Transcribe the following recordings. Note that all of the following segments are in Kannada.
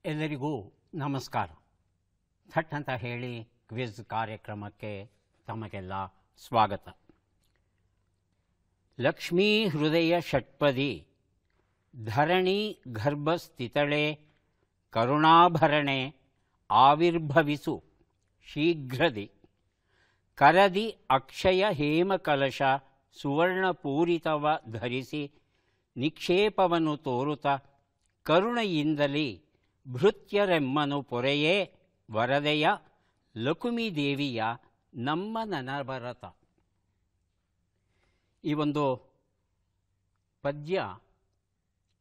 ಎಲ್ಲರಿಗೂ ನಮಸ್ಕಾರ. ಥಟ್ ಅಂತ ಹೇಳಿ ಕ್ವಿಜ್ ಕಾರ್ಯಕ್ರಮಕ್ಕೆ ತಮಗೆಲ್ಲ ಸ್ವಾಗತ. ಲಕ್ಷ್ಮೀ ಹೃದಯ ಷಟ್ಪದಿ ಧರಣಿ ಗರ್ಭಸ್ಥಿತಳೆ ಕರುಣಾಭರಣೆ ಆವಿರ್ಭವಿಸು ಶೀಘ್ರದಿ ಕರದಿ ಅಕ್ಷಯ ಹೇಮಕಲಶ ಸುವರ್ಣಪೂರಿತವ ಧರಿಸಿ ನಿಕ್ಷೇಪವನ್ನು ತೋರುತ ಕರುಣೆಯಿಂದಲಿ ಭೃತ್ಯರೆಮ್ಮನು ಪೊರೆಯೇ ವರದೆಯ ಲಕುಮಿದೇವಿಯ ನಮ್ಮ ನನಭರತ. ಈ ಒಂದು ಪದ್ಯ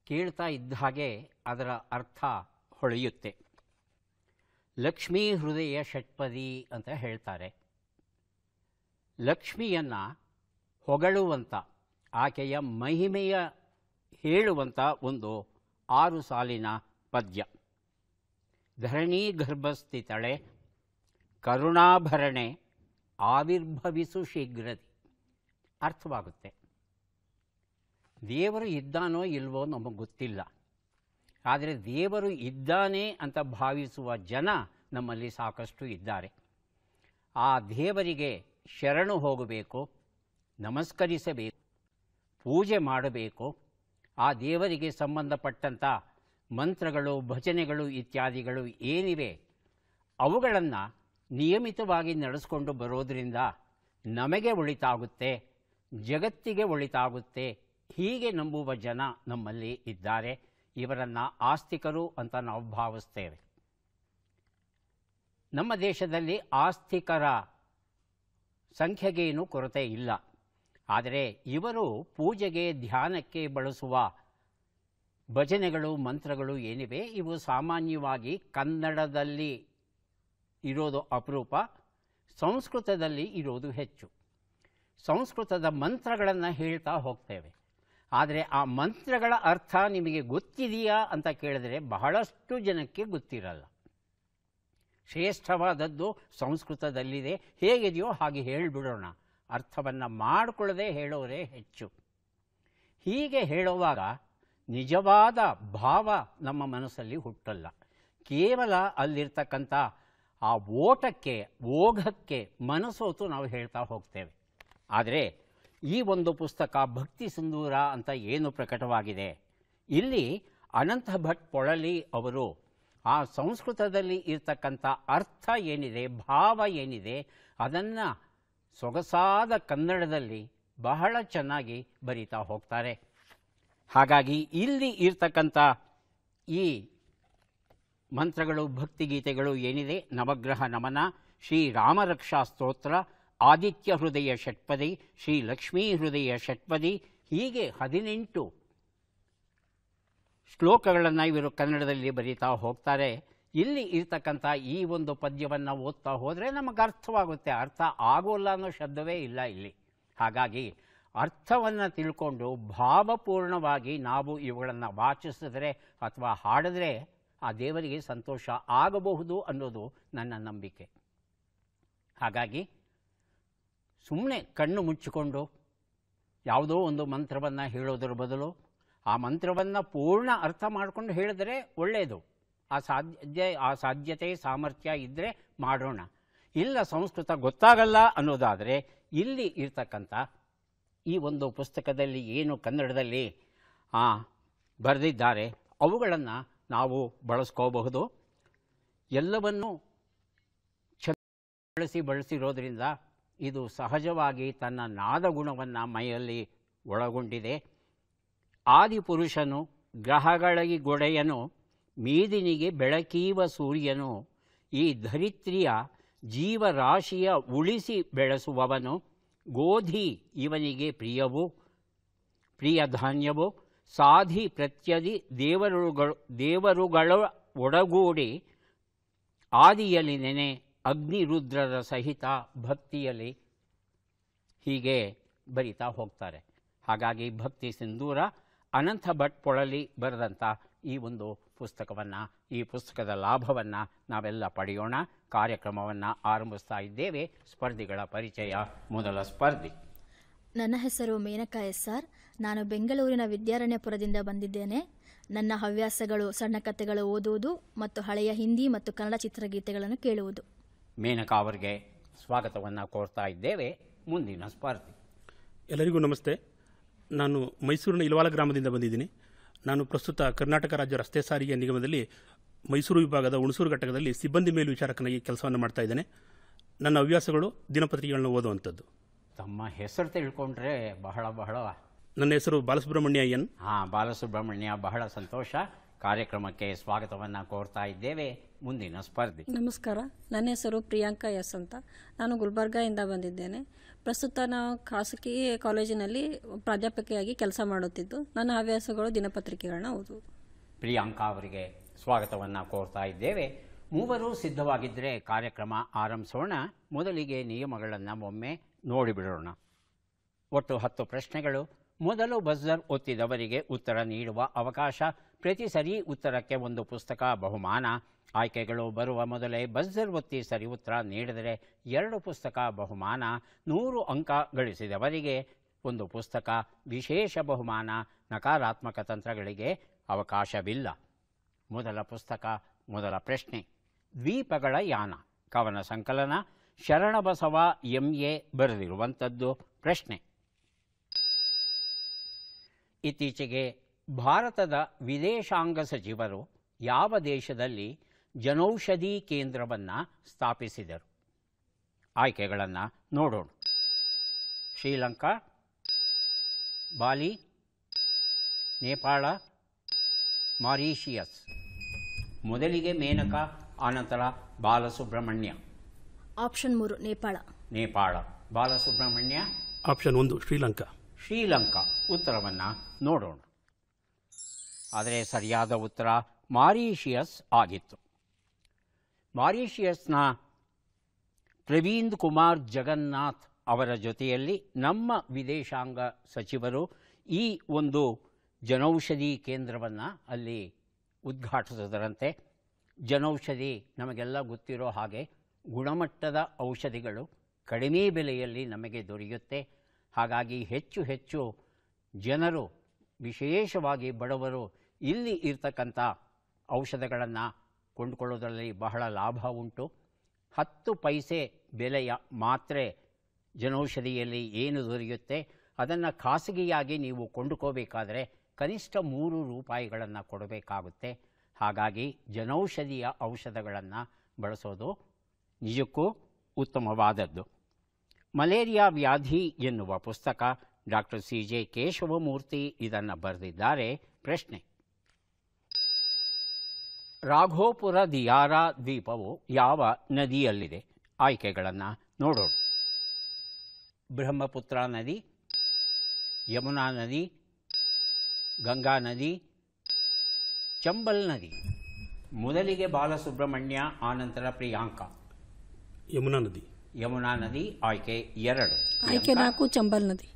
ಕೇಳ್ತಾ ಇದ್ದ ಹಾಗೆ ಅದರ ಅರ್ಥ ಹೊಳೆಯುತ್ತೆ. ಲಕ್ಷ್ಮೀ ಹೃದಯ ಷಟ್ಪದಿ ಅಂತ ಹೇಳ್ತಾರೆ. ಲಕ್ಷ್ಮಿಯನ್ನು ಹೊಗಳುವಂಥ, ಆಕೆಯ ಮಹಿಮೆಯ ಹೇಳುವಂಥ ಒಂದು 6 ಸಾಲಿನ ಪದ್ಯ. ಧರಣಿ ಗರ್ಭಸ್ಥಿತಳೆ ಕರುಣಾಭರಣೆ ಆವಿರ್ಭವಿಸು ಶೀಘ್ರದಿ. ಅರ್ಥವಾಗುತ್ತೆ. ದೇವರು ಇದ್ದಾನೋ ಇಲ್ವೋ ನಮಗೆ ಗೊತ್ತಿಲ್ಲ, ಆದರೆ ದೇವರು ಇದ್ದಾನೆ ಅಂತ ಭಾವಿಸುವ ಜನ ನಮ್ಮಲ್ಲಿ ಸಾಕಷ್ಟು ಇದ್ದಾರೆ. ಆ ದೇವರಿಗೆ ಶರಣು ಹೋಗಬೇಕು, ನಮಸ್ಕರಿಸಬೇಕು, ಪೂಜೆ ಮಾಡಬೇಕು. ಆ ದೇವರಿಗೆ ಸಂಬಂಧಪಟ್ಟಂಥ ಮಂತ್ರಗಳು, ಭಜನೆಗಳು ಇತ್ಯಾದಿಗಳು ಏನಿವೆ ಅವುಗಳನ್ನು ನಿಯಮಿತವಾಗಿ ನಡೆಸ್ಕೊಂಡು ಬರೋದರಿಂದ ನಮಗೆ ಒಳಿತಾಗುತ್ತೆ, ಜಗತ್ತಿಗೆ ಒಳಿತಾಗುತ್ತೆ, ಹೀಗೆ ನಂಬುವ ಜನ ನಮ್ಮಲ್ಲಿ ಇದ್ದಾರೆ. ಇವರನ್ನು ಆಸ್ತಿಕರು ಅಂತ ನಾವು ಭಾವಿಸ್ತೇವೆ. ನಮ್ಮ ದೇಶದಲ್ಲಿ ಆಸ್ತಿಕರ ಸಂಖ್ಯೆಗೇನು ಕೊರತೆ ಇಲ್ಲ. ಆದರೆ ಇವರು ಪೂಜೆಗೆ, ಧ್ಯಾನಕ್ಕೆ ಬಳಸುವ ಭಜನೆಗಳು, ಮಂತ್ರಗಳು ಏನಿವೆ ಇವು ಸಾಮಾನ್ಯವಾಗಿ ಕನ್ನಡದಲ್ಲಿ ಇರೋದು ಅಪರೂಪ, ಸಂಸ್ಕೃತದಲ್ಲಿ ಇರೋದು ಹೆಚ್ಚು. ಸಂಸ್ಕೃತದ ಮಂತ್ರಗಳನ್ನು ಹೇಳ್ತಾ ಹೋಗ್ತೇವೆ. ಆದರೆ ಆ ಮಂತ್ರಗಳ ಅರ್ಥ ನಿಮಗೆ ಗೊತ್ತಿದೆಯಾ ಅಂತ ಕೇಳಿದ್ರೆ ಬಹಳಷ್ಟು ಜನಕ್ಕೆ ಗೊತ್ತಿರಲ್ಲ. ಶ್ರೇಷ್ಠವಾದದ್ದು ಸಂಸ್ಕೃತದಲ್ಲಿದೆ, ಹೇಗಿದೆಯೋ ಹಾಗೆ ಹೇಳಿಬಿಡೋಣ, ಅರ್ಥವನ್ನು ಮಾಡಿಕೊಳ್ಳದೆ ಹೇಳೋರೇ ಹೆಚ್ಚು. ಹೀಗೆ ಹೇಳುವಾಗ ನಿಜವಾದ ಭಾವ ನಮ್ಮ ಮನಸ್ಸಲ್ಲಿ ಹುಟ್ಟಲ್ಲ. ಕೇವಲ ಅಲ್ಲಿರ್ತಕ್ಕಂಥ ಆ ಓಟಕ್ಕೆ, ಓಘಕ್ಕೆ ಮನಸೋತು ನಾವು ಹೇಳ್ತಾ ಹೋಗ್ತೇವೆ. ಆದರೆ ಈ ಒಂದು ಪುಸ್ತಕ ಭಕ್ತಿ ಸಿಂಧೂರ ಅಂತ ಏನು ಪ್ರಕಟವಾಗಿದೆ, ಇಲ್ಲಿ ಅನಂತ ಭಟ್ ಪೊಳಲಿ ಅವರು ಆ ಸಂಸ್ಕೃತದಲ್ಲಿ ಇರ್ತಕ್ಕಂಥ ಅರ್ಥ ಏನಿದೆ, ಭಾವ ಏನಿದೆ, ಅದನ್ನು ಸೊಗಸಾದ ಕನ್ನಡದಲ್ಲಿ ಬಹಳ ಚೆನ್ನಾಗಿ ಬರಿತಾ ಹೋಗ್ತಾರೆ. ಹಾಗಾಗಿ ಇಲ್ಲಿ ಇರ್ತಕ್ಕಂಥ ಈ ಮಂತ್ರಗಳು, ಭಕ್ತಿಗೀತೆಗಳು ಏನಿದೆ, ನವಗ್ರಹ ನಮನ, ಶ್ರೀ ರಾಮರಕ್ಷಾ ಸ್ತೋತ್ರ, ಆದಿತ್ಯ ಹೃದಯ ಷಟ್ಪದಿ, ಶ್ರೀ ಲಕ್ಷ್ಮೀ ಹೃದಯ ಷಟ್ಪದಿ, ಹೀಗೆ 18 ಶ್ಲೋಕಗಳನ್ನು ಇವರು ಕನ್ನಡದಲ್ಲಿ ಬರೀತಾ ಹೋಗ್ತಾರೆ. ಇಲ್ಲಿ ಇರ್ತಕ್ಕಂಥ ಈ ಒಂದು ಪದ್ಯವನ್ನು ಓದ್ತಾ ಹೋದರೆ ನಮಗೆ ಅರ್ಥವಾಗುತ್ತೆ. ಅರ್ಥ ಆಗೋಲ್ಲ ಅನ್ನೋ ಶಬ್ದವೇ ಇಲ್ಲ ಇಲ್ಲಿ. ಹಾಗಾಗಿ ಅರ್ಥವನ್ನು ತಿಳ್ಕೊಂಡು ಭಾವಪೂರ್ಣವಾಗಿ ನಾವು ಇವುಗಳನ್ನು ವಾಚಿಸಿದ್ರೆ ಅಥವಾ ಹಾಡಿದ್ರೆ ಆ ದೇವರಿಗೆ ಸಂತೋಷ ಆಗಬಹುದು ಅನ್ನೋದು ನನ್ನ ನಂಬಿಕೆ. ಹಾಗಾಗಿ ಸುಮ್ಮನೆ ಕಣ್ಣು ಮುಚ್ಚಿಕೊಂಡು ಯಾವುದೋ ಒಂದು ಮಂತ್ರವನ್ನು ಹೇಳೋದ್ರ ಬದಲು ಆ ಮಂತ್ರವನ್ನು ಪೂರ್ಣ ಅರ್ಥ ಮಾಡಿಕೊಂಡು ಹೇಳಿದ್ರೆ ಒಳ್ಳೆಯದು. ಆ ಸಾಧ್ಯತೆ, ಸಾಮರ್ಥ್ಯ ಇದ್ದರೆ ಮಾಡೋಣ. ಇಲ್ಲ, ಸಂಸ್ಕೃತ ಗೊತ್ತಾಗಲ್ಲ ಅನ್ನೋದಾದರೆ ಇಲ್ಲಿ ಇರ್ತಕ್ಕಂಥ ಈ ಒಂದು ಪುಸ್ತಕದಲ್ಲಿ ಏನು ಕನ್ನಡದಲ್ಲಿ ಬರೆದಿದ್ದಾರೆ ಅವುಗಳನ್ನು ನಾವು ಬಳಸ್ಕೋಬಹುದು. ಎಲ್ಲವನ್ನೂ ಬಳಸಿರೋದ್ರಿಂದ ಇದು ಸಹಜವಾಗಿ ತನ್ನ ನಾದಗುಣವನ್ನು ಮೈಯಲ್ಲಿ ಒಳಗೊಂಡಿದೆ. ಆದಿಪುರುಷನು ಗ್ರಹಗಳಿಗೊಡೆಯನು, ಮೀದಿನಿಗೆ ಬೆಳಕೀವ ಸೂರ್ಯನು, ಈ ಧರಿತ್ರಿಯ ಜೀವರಾಶಿಯ ಉಳಿಸಿ ಬೆಳೆಸುವವನು, ಗೋಧಿ ಇವನಿಗೆ ಪ್ರಿಯ ಧಾನ್ಯವು, ಸಾಧಿ ಪ್ರತ್ಯದಿ ದೇವರುಗಳ ಒಡಗೂಡಿ, ಆದಿಯಲ್ಲಿ ನೆನೆ ಅಗ್ನಿರುದ್ರರ ಸಹಿತ ಭಕ್ತಿಯಲ್ಲಿ, ಹೀಗೆ ಬರಿತಾ ಹೋಗ್ತಾರೆ. ಹಾಗಾಗಿ ಭಕ್ತಿ ಸಿಂಧೂರ ಅನಂತ ಭಟ್ ಪೊಳಲಿ ಬರೆದಂಥ ಈ ಒಂದು ಪುಸ್ತಕವನ್ನು, ಈ ಪುಸ್ತಕದ ಲಾಭವನ್ನು ನಾವೆಲ್ಲ ಪಡೆಯೋಣ. ಕಾರ್ಯಕ್ರಮವನ್ನು ಆರಂಭಿಸ್ತಾ ಇದ್ದೇವೆ. ಸ್ಪರ್ಧಿಗಳ ಪರಿಚಯ. ಮೊದಲ ಸ್ಪರ್ಧಿ. ನನ್ನ ಹೆಸರು ಮೇನಕಾ ಎಸ್ ಆರ್. ನಾನು ಬೆಂಗಳೂರಿನ ವಿದ್ಯಾರಣ್ಯಪುರದಿಂದ ಬಂದಿದ್ದೇನೆ. ನನ್ನ ಹವ್ಯಾಸಗಳು ಸಣ್ಣ ಕಥೆಗಳು ಓದುವುದು ಮತ್ತು ಹಳೆಯ ಹಿಂದಿ ಮತ್ತು ಕನ್ನಡ ಚಿತ್ರಗೀತೆಗಳನ್ನು ಕೇಳುವುದು. ಮೇನಕಾ ಅವರಿಗೆ ಸ್ವಾಗತವನ್ನು ಕೋರ್ತಾ ಇದ್ದೇವೆ. ಮುಂದಿನ ಸ್ಪರ್ಧಿ. ಎಲ್ಲರಿಗೂ ನಮಸ್ತೆ. ನಾನು ಮೈಸೂರಿನ ಇಲವಾಲ ಗ್ರಾಮದಿಂದ ಬಂದಿದ್ದೀನಿ. ನಾನು ಪ್ರಸ್ತುತ ಕರ್ನಾಟಕ ರಾಜ್ಯ ರಸ್ತೆ ಸಾರಿಗೆ ನಿಗಮದಲ್ಲಿ ಮೈಸೂರು ವಿಭಾಗದ ಹುಣಸೂರು ಘಟಕದಲ್ಲಿ ಸಿಬ್ಬಂದಿ ಮೇಲ್ವಿಚಾರಕನಾಗಿ ಕೆಲಸವನ್ನು ಮಾಡ್ತಾ ಇದ್ದೇನೆ. ನನ್ನ ಹವ್ಯಾಸಗಳು ದಿನಪತ್ರಿಕೆಗಳನ್ನ ಓದುವಂಥದ್ದು. ತಮ್ಮ ಹೆಸರು ತಿಳ್ಕೊಂಡ್ರೆ ಬಹಳ ನನ್ನ ಹೆಸರು ಬಾಲಸುಬ್ರಹ್ಮಣ್ಯ ಎನ್. ಬಾಲಸುಬ್ರಹ್ಮಣ್ಯ, ಬಹಳ ಸಂತೋಷ. ಕಾರ್ಯಕ್ರಮಕ್ಕೆ ಸ್ವಾಗತವನ್ನು ಕೋರ್ತಾ ಇದ್ದೇವೆ. ಮುಂದಿನ ಸ್ಪರ್ಧಿ. ನಮಸ್ಕಾರ, ನನ್ನ ಹೆಸರು ಪ್ರಿಯಾಂಕಾ ಎಸ್ ಅಂತ. ನಾನು ಗುಲ್ಬರ್ಗಾಯಿಂದ ಬಂದಿದ್ದೇನೆ. ಪ್ರಸ್ತುತ ನಾವು ಖಾಸಗಿ ಕಾಲೇಜಿನಲ್ಲಿ ಪ್ರಾಧ್ಯಾಪಕಿಯಾಗಿ ಕೆಲಸ ಮಾಡುತ್ತಿದ್ದು, ನನ್ನ ಹವ್ಯಾಸಗಳು ದಿನಪತ್ರಿಕೆಗಳನ್ನ ಓದುವುದು. ಪ್ರಿಯಾಂಕಾ ಅವರಿಗೆ ಸ್ವಾಗತವನ್ನು ಕೋರ್ತಾ ಇದ್ದೇವೆ. ಮೂವರು ಸಿದ್ಧವಾಗಿದ್ದರೆ ಕಾರ್ಯಕ್ರಮ ಆರಂಭಿಸೋಣ. ಮೊದಲಿಗೆ ನಿಯಮಗಳನ್ನು ಒಮ್ಮೆ ನೋಡಿಬಿಡೋಣ. ಒಟ್ಟು 10 ಪ್ರಶ್ನೆಗಳು. ಮೊದಲು ಬಜರ್ ಒತ್ತಿದವರಿಗೆ ಉತ್ತರ ನೀಡುವ ಅವಕಾಶ. ಪ್ರತಿ ಸರಿ ಉತ್ತರಕ್ಕೆ ಒಂದು ಪುಸ್ತಕ ಬಹುಮಾನ. ಆಯ್ಕೆಗಳು ಬರುವ ಮೊದಲೇ ಬಜರ್ ಒತ್ತಿ ಸರಿ ಉತ್ತರ ನೀಡಿದರೆ 2 ಪುಸ್ತಕ ಬಹುಮಾನ. 100 ಅಂಕ ಗಳಿಸಿದವರಿಗೆ ಒಂದು ಪುಸ್ತಕ. ವಿಶೇಷ ಬಹುಮಾನ. ನಕಾರಾತ್ಮಕ ತಂತ್ರಗಳಿಗೆ ಅವಕಾಶವಿಲ್ಲ. ಮೊದಲ ಪುಸ್ತಕ, ಮೊದಲ ಪ್ರಶ್ನೆ. ದ್ವೀಪಗಳ ಯಾನ ಕವನ ಸಂಕಲನ. ಶರಣಬಸವ MA ಬರೆದಿರುವಂಥದ್ದು. ಪ್ರಶ್ನೆ: ಇತ್ತೀಚೆಗೆ ಭಾರತದ ವಿದೇಶಾಂಗ ಸಚಿವರು ಯಾವ ದೇಶದಲ್ಲಿ ಜನೌಷಧಿ ಕೇಂದ್ರವನ್ನು ಸ್ಥಾಪಿಸಿದರು? ಆಯ್ಕೆಗಳನ್ನು ನೋಡೋಣ. ಶ್ರೀಲಂಕಾ, ಬಾಲಿ, ನೇಪಾಳ, ಮಾರಿಷಿಯಸ್. ಮೊದಲಿಗೆ ಮೇನಕಾ, ಆನಂತರ ಬಾಲಸುಬ್ರಹ್ಮಣ್ಯ. ಆಪ್ಷನ್ 3 ನೇಪಾಳ. ನೇಪಾಳ. ಬಾಲಸುಬ್ರಹ್ಮಣ್ಯ. ಆಪ್ಷನ್ 1 ಶ್ರೀಲಂಕಾ. ಶ್ರೀಲಂಕಾ. ಉತ್ತರವನ್ನು ನೋಡೋಣ. ಆದರೆ ಸರಿಯಾದ ಉತ್ತರ ಮಾರಿಷಿಯಸ್ ಆಗಿತ್ತು. ಮಾರಿಷಿಯಸ್ನ ಪ್ರವೀಣ್ ಕುಮಾರ್ ಜಗನ್ನಾಥ್ ಅವರ ಜೊತೆಯಲ್ಲಿ ನಮ್ಮ ವಿದೇಶಾಂಗ ಸಚಿವರು ಈ ಒಂದು ಜನೌಷಧಿ ಕೇಂದ್ರವನ್ನು ಅಲ್ಲಿ ಉದ್ಘಾಟಿಸಿದರಂತೆ. ಜನೌಷಧಿ ನಮಗೆಲ್ಲ ಗೊತ್ತಿರೋ ಹಾಗೆ ಗುಣಮಟ್ಟದ ಔಷಧಿಗಳು ಕಡಿಮೆ ಬೆಲೆಯಲ್ಲಿ ನಮಗೆ ದೊರೆಯುತ್ತೆ. ಹಾಗಾಗಿ ಹೆಚ್ಚು ಜನರು, ವಿಶೇಷವಾಗಿ ಬಡವರು, ಇಲ್ಲಿ ಇರ್ತಕ್ಕಂಥ ಔಷಧಗಳನ್ನು ಕೊಂಡುಕೊಳ್ಳೋದ್ರಲ್ಲಿ ಬಹಳ ಲಾಭ ಉಂಟು. 10 ಪೈಸೆ ಬೆಲೆಯ ಮಾತ್ರೆ ಜನೌಷಧಿಯಲ್ಲಿ ಏನು ದೊರೆಯುತ್ತೆ ಅದನ್ನು ಖಾಸಗಿಯಾಗಿ ನೀವು ಕೊಂಡುಕೋಬೇಕಾದರೆ ಕನಿಷ್ಠ 3 ರೂಪಾಯಿಗಳನ್ನು ಕೊಡಬೇಕಾಗುತ್ತೆ. ಹಾಗಾಗಿ ಜನೌಷಧಿಯ ಔಷಧಗಳನ್ನು ಬಳಸೋದು ನಿಜಕ್ಕೂ ಉತ್ತಮವಾದದ್ದು. ಮಲೇರಿಯಾ ವ್ಯಾಧಿ ಎನ್ನುವ ಪುಸ್ತಕ. ಡಾಕ್ಟರ್ CJ ಕೇಶವಮೂರ್ತಿ ಇದನ್ನು ಬರೆದಿದ್ದಾರೆ. ಪ್ರಶ್ನೆ: ರಾಘೋಪುರ ದಿಯಾರಾ ದ್ವೀಪವು ಯಾವ ನದಿಯಲ್ಲಿದೆ? ಆಯ್ಕೆಗಳನ್ನು ನೋಡೋಣ. ಬ್ರಹ್ಮಪುತ್ರ ನದಿ, ಯಮುನಾ ನದಿ, ಗಂಗಾ ನದಿ, ಚಂಬಲ್ ನದಿ. ಮೊದಲಿಗೆ ಬಾಲಸುಬ್ರಹ್ಮಣ್ಯ, ಆನಂತರ ಪ್ರಿಯಾಂಕಾ. ಯಮುನಾ ನದಿ. ಯಮುನಾ ನದಿ ಆಯ್ಕೆ 2. ಆಯ್ಕೆ 4 ಚಂಬಲ್ ನದಿ.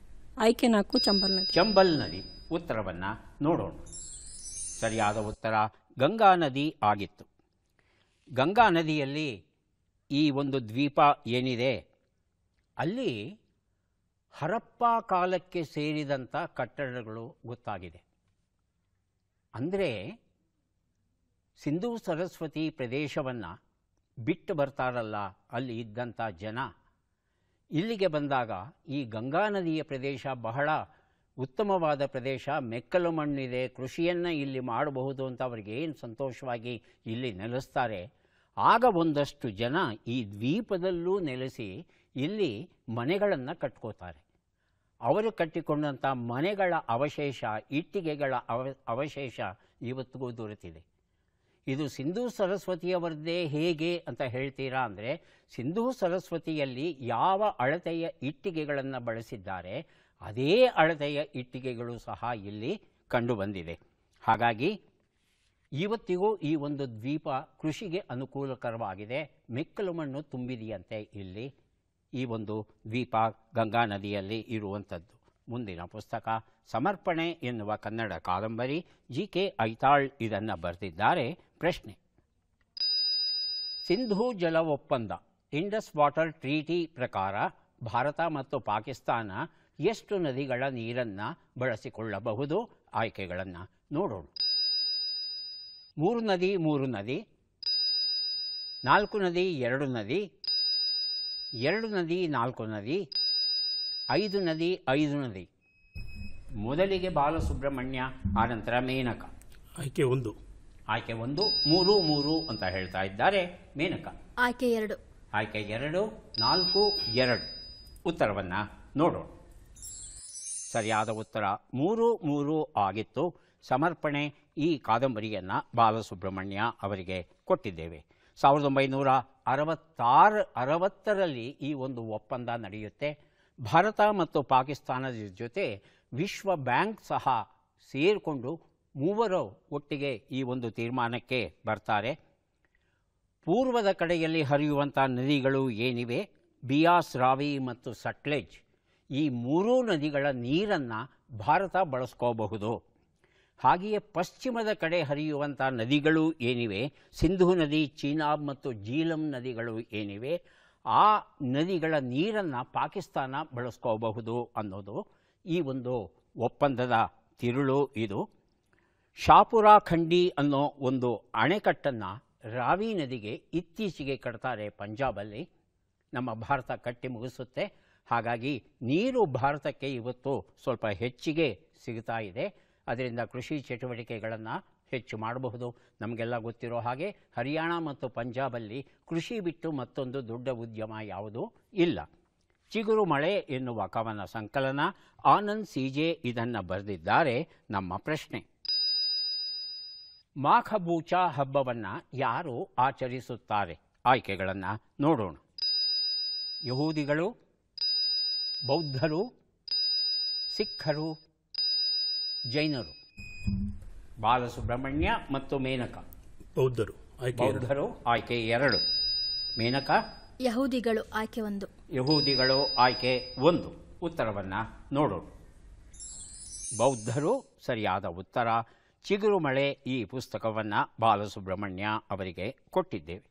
ಆಯ್ಕೆ 4 ಚಂಬಲ್ ನದಿ. ಚಂಬಲ್ ನದಿ. ಉತ್ತರವನ್ನು ನೋಡೋಣ. ಸರಿಯಾದ ಉತ್ತರ ಗಂಗಾ ನದಿ ಆಗಿತ್ತು. ಗಂಗಾ ನದಿಯಲ್ಲಿ ಈ ಒಂದು ದ್ವೀಪ ಏನಿದೆ ಅಲ್ಲಿ ಹರಪ್ಪ ಕಾಲಕ್ಕೆ ಸೇರಿದಂಥ ಕಟ್ಟಡಗಳು ಗೊತ್ತಾಗಿದೆ. ಅಂದರೆ ಸಿಂಧೂ ಸರಸ್ವತಿ ಪ್ರದೇಶವನ್ನು ಬಿಟ್ಟು ಬರ್ತಾರಲ್ಲ ಅಲ್ಲಿ ಇದ್ದಂಥ ಜನ, ಇಲ್ಲಿಗೆ ಬಂದಾಗ ಈ ಗಂಗಾ ನದಿಯ ಪ್ರದೇಶ ಬಹಳ ಉತ್ತಮವಾದ ಪ್ರದೇಶ, ಮೆಕ್ಕಲು ಮಣ್ಣಿದೆ, ಕೃಷಿಯನ್ನು ಇಲ್ಲಿ ಮಾಡಬಹುದು ಅಂತ ಅವ್ರಿಗೆ ಏನು ಸಂತೋಷವಾಗಿ ಇಲ್ಲಿ ನೆಲೆಸ್ತಾರೆ. ಆಗ ಒಂದಷ್ಟು ಜನ ಈ ದ್ವೀಪದಲ್ಲೂ ನೆಲೆಸಿ ಇಲ್ಲಿ ಮನೆಗಳನ್ನು ಕಟ್ಕೋತಾರೆ. ಅವರು ಕಟ್ಟಿಕೊಂಡಂಥ ಮನೆಗಳ ಅವಶೇಷ, ಇಟ್ಟಿಗೆಗಳ ಅವಶೇಷ ಇವತ್ತಿಗೂ ದೊರೆತಿದೆ. ಇದು ಸಿಂಧೂ ಸರಸ್ವತಿಯವರದ್ದೇ ಹೇಗೆ ಅಂತ ಹೇಳ್ತೀರಾ ಅಂದರೆ, ಸಿಂಧೂ ಸರಸ್ವತಿಯಲ್ಲಿ ಯಾವ ಅಳತೆಯ ಇಟ್ಟಿಗೆಗಳನ್ನು ಬಳಸಿದ್ದಾರೆ ಅದೇ ಅಳತೆಯ ಇಟ್ಟಿಗೆಗಳು ಸಹ ಇಲ್ಲಿ ಕಂಡುಬಂದಿದೆ. ಹಾಗಾಗಿ ಇವತ್ತಿಗೂ ಈ ಒಂದು ದ್ವೀಪ ಕೃಷಿಗೆ ಅನುಕೂಲಕರವಾಗಿದೆ. ಮೆಕ್ಕಲು ಮಣ್ಣು ತುಂಬಿದೆಯಂತೆ ಇಲ್ಲಿ ಈ ಒಂದು ದ್ವೀಪ ಗಂಗಾ ನದಿಯಲ್ಲಿ ಇರುವಂಥದ್ದು. ಮುಂದಿನ ಪುಸ್ತಕ ಸಮರ್ಪಣೆ ಎನ್ನುವ ಕನ್ನಡ ಕಾದಂಬರಿ. GK ಐತಾಳ್ ಇದನ್ನು ಬರೆದಿದ್ದಾರೆ. ಪ್ರಶ್ನೆ: ಸಿಂಧೂ ಜಲ ಒಪ್ಪಂದ ಇಂಡಸ್ ವಾಟರ್ ಟ್ರೀಟಿ ಪ್ರಕಾರ ಭಾರತ ಮತ್ತು ಪಾಕಿಸ್ತಾನ ಎಷ್ಟು ನದಿಗಳ ನೀರನ್ನು ಬಳಸಿಕೊಳ್ಳಬಹುದು? ಆಯ್ಕೆಗಳನ್ನು ನೋಡೋಣ. 3 ನದಿ 3 ನದಿ, 4 ನದಿ 2 ನದಿ, 2 ನದಿ 4 ನದಿ, 5 ನದಿ 5 ನದಿ. ಮೊದಲಿಗೆ ಬಾಲಸುಬ್ರಹ್ಮಣ್ಯ, ಆನಂತರ ಮೇನಕ. ಆಯ್ಕೆ 1. ಆಯ್ಕೆ 1 3 3 ಅಂತ ಹೇಳ್ತಾ ಇದ್ದಾರೆ. ಮೇನಕ ಆಯ್ಕೆ 2. ಆಯ್ಕೆ 2 4 2. ಉತ್ತರವನ್ನು ನೋಡೋಣ. ಸರಿಯಾದ ಉತ್ತರ 3 3 ಆಗಿತ್ತು. ಸಮರ್ಪಣೆ ಈ ಕಾದಂಬರಿಯನ್ನು ಬಾಲಸುಬ್ರಹ್ಮಣ್ಯ ಅವರಿಗೆ ಕೊಟ್ಟಿದ್ದೇವೆ. 1960ರಲ್ಲಿ ಈ ಒಂದು ಒಪ್ಪಂದ ನಡೆಯುತ್ತೆ. ಭಾರತ ಮತ್ತು ಪಾಕಿಸ್ತಾನದ ಜೊತೆ ವಿಶ್ವ ಬ್ಯಾಂಕ್ ಸಹ ಸೇರಿಕೊಂಡು ಮೂವರು ಒಟ್ಟಿಗೆ ಈ ಒಂದು ತೀರ್ಮಾನಕ್ಕೆ ಬರ್ತಾರೆ. ಪೂರ್ವದ ಕಡೆಯಲ್ಲಿ ಹರಿಯುವಂಥ ನದಿಗಳು ಏನಿವೆ, ಬಿಯಾಸ್, ರಾವಿ ಮತ್ತು ಸಟ್ಲೆಜ್, ಈ 3 ನದಿಗಳ ನೀರನ್ನು ಭಾರತ ಬಳಸ್ಕೋಬಹುದು. ಹಾಗೆಯೇ ಪಶ್ಚಿಮದ ಕಡೆ ಹರಿಯುವಂಥ ನದಿಗಳು ಏನಿವೆ, ಸಿಂಧೂ ನದಿ, ಚೀನಾಬ್ ಮತ್ತು ಜೀಲಂ ನದಿಗಳು ಏನಿವೆ, ಆ ನದಿಗಳ ನೀರನ್ನು ಪಾಕಿಸ್ತಾನ ಬಳಸ್ಕೋಬಹುದು ಅನ್ನೋದು ಈ ಒಂದು ಒಪ್ಪಂದದ ತಿರುಳು. ಇದು ಶಾಪುರ ಖಂಡಿ ಅನ್ನೋ ಒಂದು ಅಣೆಕಟ್ಟನ್ನು ರಾವಿ ನದಿಗೆ ಇತ್ತೀಚೆಗೆ ಕಟ್ತಾರೆ ಪಂಜಾಬಲ್ಲಿ. ನಮ್ಮ ಭಾರತ ಕಟ್ಟಿ ಮುಗಿಸುತ್ತೆ. ಹಾಗಾಗಿ ನೀರು ಭಾರತಕ್ಕೆ ಇವತ್ತು ಸ್ವಲ್ಪ ಹೆಚ್ಚಿಗೆ ಸಿಗ್ತಾ ಇದೆ. ಅದರಿಂದ ಕೃಷಿ ಚಟುವಟಿಕೆಗಳನ್ನು ಹೆಚ್ಚು ಮಾಡಬಹುದು. ನಮಗೆಲ್ಲ ಗೊತ್ತಿರೋ ಹಾಗೆ ಹರಿಯಾಣ ಮತ್ತು ಪಂಜಾಬಲ್ಲಿ ಕೃಷಿ ಬಿಟ್ಟು ಮತ್ತೊಂದು ದೊಡ್ಡ ಉದ್ಯಮ ಯಾವುದೂ ಇಲ್ಲ. ಚಿಗುರು ಮಳೆ ಎನ್ನುವ ಕವನ ಸಂಕಲನ, ಆನಂದ್ ಸಿಜೆ ಇದನ್ನು ಬರೆದಿದ್ದಾರೆ. ನಮ್ಮ ಪ್ರಶ್ನೆ, ಮಾಘಬೂಚ ಹಬ್ಬವನ್ನು ಯಾರು ಆಚರಿಸುತ್ತಾರೆ? ಆಯ್ಕೆಗಳನ್ನು ನೋಡೋಣ. ಯಹೂದಿಗಳು, ಬೌದ್ಧರು, ಸಿಖ್ಖರು, ಜೈನರು. ಬಾಲಸುಬ್ರಹ್ಮಣ್ಯ ಮತ್ತು ಮೇನಕ. ಬೌದ್ಧರು. ಬೌದ್ಧರು ಆಯ್ಕೆ 2. ಮೇನಕ ಯಹೂದಿಗಳು ಆಯ್ಕೆ 1. ಯಹೂದಿಗಳು ಆಯ್ಕೆ 1. ಉತ್ತರವನ್ನು ನೋಡೋಣ. ಬೌದ್ಧರು ಸರಿಯಾದ ಉತ್ತರ. ಚಿಗುರು ಮಳೆ ಈ ಪುಸ್ತಕವನ್ನು ಬಾಲಸುಬ್ರಹ್ಮಣ್ಯ ಅವರಿಗೆ ಕೊಟ್ಟಿದ್ದೇವೆ.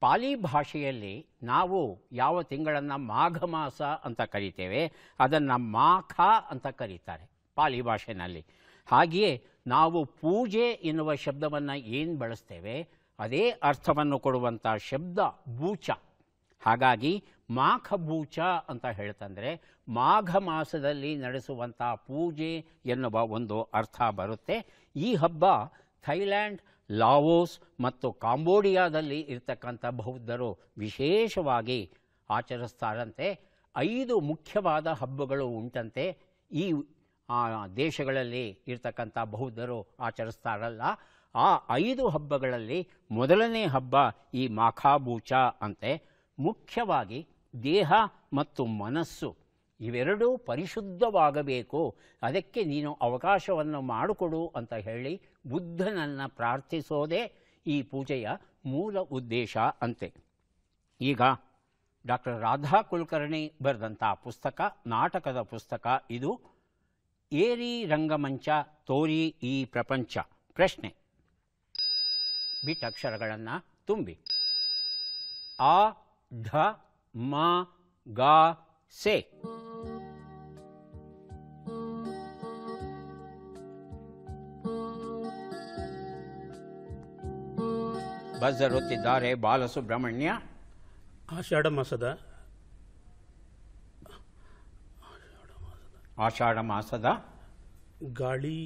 ಪಾಲಿ ಭಾಷೆಯಲ್ಲಿ ನಾವು ಯಾವ ತಿಂಗಳನ್ನು ಮಾಘ ಮಾಸ ಅಂತ ಕರಿತೇವೆ ಅದನ್ನು ಮಾಖ ಅಂತ ಕರೀತಾರೆ ಪಾಲಿ ಭಾಷೆಯಲ್ಲಿ. ಹಾಗೆಯೇ ನಾವು ಪೂಜೆ ಎನ್ನುವ ಶಬ್ದವನ್ನು ಏನು ಬಳಸ್ತೇವೆ ಅದೇ ಅರ್ಥವನ್ನು ಕೊಡುವಂಥ ಶಬ್ದ ಬೂಚ. ಹಾಗಾಗಿ ಮಾಘಬೂಚ ಅಂತ ಹೇಳ್ತಂದರೆ ಮಾಘ ಮಾಸದಲ್ಲಿ ನಡೆಸುವಂಥ ಪೂಜೆ ಎನ್ನುವ ಒಂದು ಅರ್ಥ ಬರುತ್ತೆ. ಈ ಹಬ್ಬ ಥೈಲ್ಯಾಂಡ್, ಲಾವೋಸ್ ಮತ್ತು ಕಾಂಬೋಡಿಯಾದಲ್ಲಿ ಇರ್ತಕ್ಕಂಥ ಬೌದ್ಧರು ವಿಶೇಷವಾಗಿ ಆಚರಿಸ್ತಾರಂತೆ. 5 ಮುಖ್ಯವಾದ ಹಬ್ಬಗಳು ಉಂಟಂತೆ ಈ ದೇಶಗಳಲ್ಲಿ ಇರ್ತಕ್ಕಂಥ ಬೌದ್ಧರು ಆಚರಿಸ್ತಾರಲ್ಲ. ಆ 5 ಹಬ್ಬಗಳಲ್ಲಿ ಮೊದಲನೇ ಹಬ್ಬ ಈ ಮಾಘಬೂಚ ಅಂತೆ. ಮುಖ್ಯವಾಗಿ ದೇಹ ಮತ್ತು ಮನಸ್ಸು ಇವೆರಡೂ ಪರಿಶುದ್ಧವಾಗಬೇಕು, ಅದಕ್ಕೆ ನೀನು ಅವಕಾಶವನ್ನು ಮಾಡಿಕೊಡು ಅಂತ ಹೇಳಿ ಬುದ್ಧನನ್ನು ಪ್ರಾರ್ಥಿಸೋದೇ ಈ ಪೂಜೆಯ ಮೂಲ ಉದ್ದೇಶ ಅಂತೆ. ಈಗ ಡಾಕ್ಟರ್ ರಾಧಾ ಕುಲಕರ್ಣಿ ಬರೆದಂಥ ಪುಸ್ತಕ, ನಾಟಕದ ಪುಸ್ತಕ ಇದು. ಏರಿ ರಂಗಮಂಚ ತೋರಿ ಈ ಪ್ರಪಂಚ. ಪ್ರಶ್ನೆ, ಬಿಟ್ ಅಕ್ಷರಗಳನ್ನು ತುಂಬಿ. ಆ, ಢ, ಮ, ಗ, ಸೆ. ಬಜರುತ್ತಿದ್ದಾರೆ ಬಾಲಸುಬ್ರಹ್ಮಣ್ಯ. ಆಷಾಢ ಮಾಸದ ಗಾಳಿ.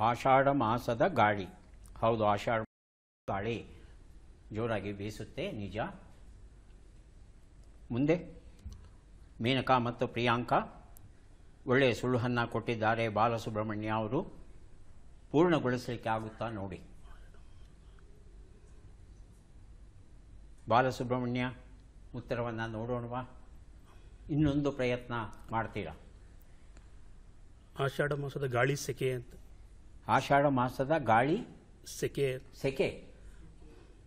ಆಷಾಢ ಮಾಸದ ಗಾಳಿ. ಹೌದು, ಆಷಾಢ ಗಾಳಿ ಜೋರಾಗಿ ಬೀಸುತ್ತೆ, ನಿಜ. ಮುಂದೆ ಮೇನಕಾ ಮತ್ತು ಪ್ರಿಯಾಂಕಾ ಒಳ್ಳೆಯ ಸುಳುಹನ್ನು ಕೊಟ್ಟಿದ್ದಾರೆ ಬಾಲಸುಬ್ರಹ್ಮಣ್ಯ ಅವರು. ಪೂರ್ಣಗೊಳಿಸಲಿಕ್ಕೆ ಆಗುತ್ತಾ ನೋಡಿ. ಬಾಲಸುಬ್ರಹ್ಮಣ್ಯ ಉತ್ತರವನ್ನು ನೋಡೋಣವಾ? ಇನ್ನೊಂದು ಪ್ರಯತ್ನ ಮಾಡ್ತೀರಾ? ಆಷಾಢ ಮಾಸದ ಗಾಳಿ ಸೆಕೆ ಅಂತ. ಆಷಾಢ ಮಾಸದ ಗಾಳಿ ಸೆಕೆ.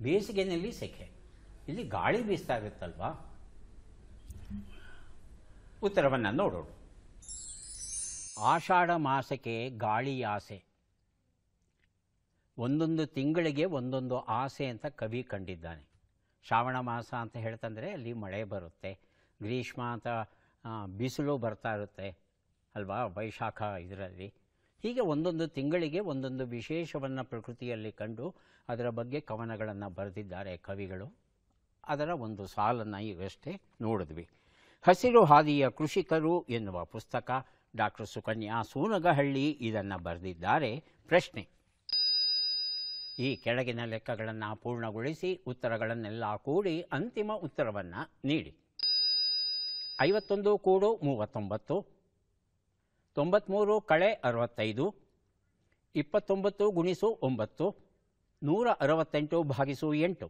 ಬೇಸಿಗೆಯಲ್ಲಿ ಸೆಕೆ, ಇಲ್ಲಿ ಗಾಳಿ ಬೀಸ್ತಾ ಇರುತ್ತಲ್ವಾ? ಉತ್ತರವನ್ನು ನೋಡೋಣ. ಆಷಾಢ ಮಾಸಕ್ಕೆ ಗಾಳಿ ಆಸೆ. ಒಂದೊಂದು ತಿಂಗಳಿಗೆ ಒಂದೊಂದು ಆಸೆ ಅಂತ ಕವಿ ಕಂಡಿದ್ದಾನೆ. ಶ್ರಾವಣ ಮಾಸ ಅಂತ ಹೇಳ್ತಂದರೆ ಅಲ್ಲಿ ಮಳೆ ಬರುತ್ತೆ, ಗ್ರೀಷ್ಮ ಅಂತ ಬಿಸಿಲು ಬರ್ತಾ ಇರುತ್ತೆ, ಅಲ್ವಾ, ವೈಶಾಖ ಇದರಲ್ಲಿ. ಹೀಗೆ ಒಂದೊಂದು ತಿಂಗಳಿಗೆ ಒಂದೊಂದು ವಿಶೇಷವನ್ನು ಪ್ರಕೃತಿಯಲ್ಲಿ ಕಂಡು ಅದರ ಬಗ್ಗೆ ಕವನಗಳನ್ನು ಬರೆದಿದ್ದಾರೆ ಕವಿಗಳು. ಅದರ ಒಂದು ಸಾಲನ್ನು ಈಗಷ್ಟೇ ನೋಡಿದ್ವಿ. ಹಸಿರು ಹಾದಿಯ ಕೃಷಿಕರು ಎನ್ನುವ ಪುಸ್ತಕ, ಡಾಕ್ಟರ್ ಸುಕನ್ಯಾ ಸೂನಗಹಳ್ಳಿ ಇದನ್ನು ಬರೆದಿದ್ದಾರೆ. ಪ್ರಶ್ನೆ: ಈ ಕೆಳಗಿನ ಲೆಕ್ಕಗಳನ್ನು ಪೂರ್ಣಗೊಳಿಸಿ ಉತ್ತರಗಳನ್ನೆಲ್ಲ ಕೂಡಿ ಅಂತಿಮ ಉತ್ತರವನ್ನು ನೀಡಿ. 51 ಕೂಡು 39, 93 ಕಳೆ 65, 29 ಗುಣಿಸು 9, 168 ಭಾಗಿಸು 8.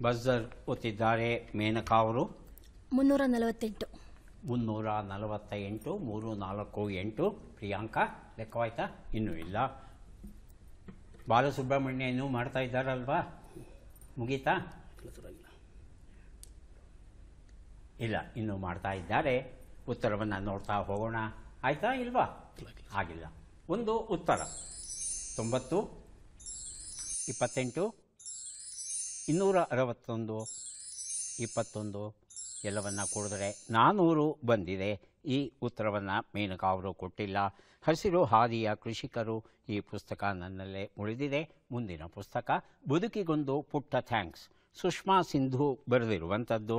ಬಜರ್ ಒತ್ತಿದ್ದಾರೆ ಮೇನಕಾ ಅವರು. 348. 348, 3, 4, 8. ಪ್ರಿಯಾಂಕಾ ಲೆಕ್ಕವಾಯ್ತಾ? ಇನ್ನೂ ಇಲ್ಲ. ಬಾಲಸುಬ್ರಹ್ಮಣ್ಯ ಇನ್ನೂ ಮಾಡ್ತಾ ಇದ್ದಾರಲ್ವಾ? ಮುಗೀತಾ? ಇಲ್ಲ, ಇನ್ನೂ ಮಾಡ್ತಾ ಇದ್ದಾರೆ. ಉತ್ತರವನ್ನು ನೋಡ್ತಾ ಹೋಗೋಣ. ಆಯ್ತಾ ಇಲ್ವಾ? ಆಗಿಲ್ಲ. ಒಂದು ಉತ್ತರ 90, 28, 261, 21 ಎಲ್ಲವನ್ನು ಕೂಡಿದ್ರೆ 400 ಬಂದಿದೆ. ಈ ಉತ್ತರವನ್ನು ಮೇನಕಾ ಅವರು ಕೊಟ್ಟಿಲ್ಲ. ಹಸಿರು ಹಾದಿಯ ಕೃಷಿಕರು ಈ ಪುಸ್ತಕ ನನ್ನಲ್ಲೇ ಉಳಿದಿದೆ. ಮುಂದಿನ ಪುಸ್ತಕ ಬದುಕಿಗೊಂದು ಪುಟ್ಟ ಥ್ಯಾಂಕ್ಸ್, ಸುಷ್ಮಾ ಸಿಂಧು ಬರೆದಿರುವಂಥದ್ದು.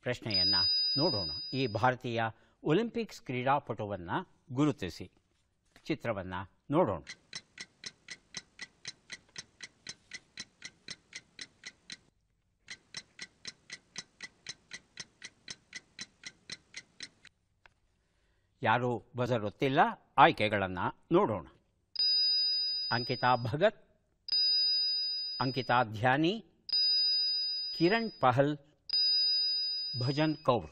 ಪ್ರಶ್ನೆಯನ್ನು ನೋಡೋಣ. ಈ ಭಾರತೀಯ ಒಲಿಂಪಿಕ್ಸ್ ಕ್ರೀಡಾಪಟುವನ್ನು ಗುರುತಿಸಿ. ಚಿತ್ರವನ್ನು ನೋಡೋಣ. ಯಾರೂ ಬಜರ್ ಒತ್ತಿಲ್ಲ. ಆಯ್ಕೆಗಳನ್ನು ನೋಡೋಣ. ಅಂಕಿತಾ ಭಗತ್, ಅಂಕಿತಾ ಧ್ಯಾನಿ, ಕಿರಣ್ ಪಹಲ್, ಭಜನ್ ಕೌರ್.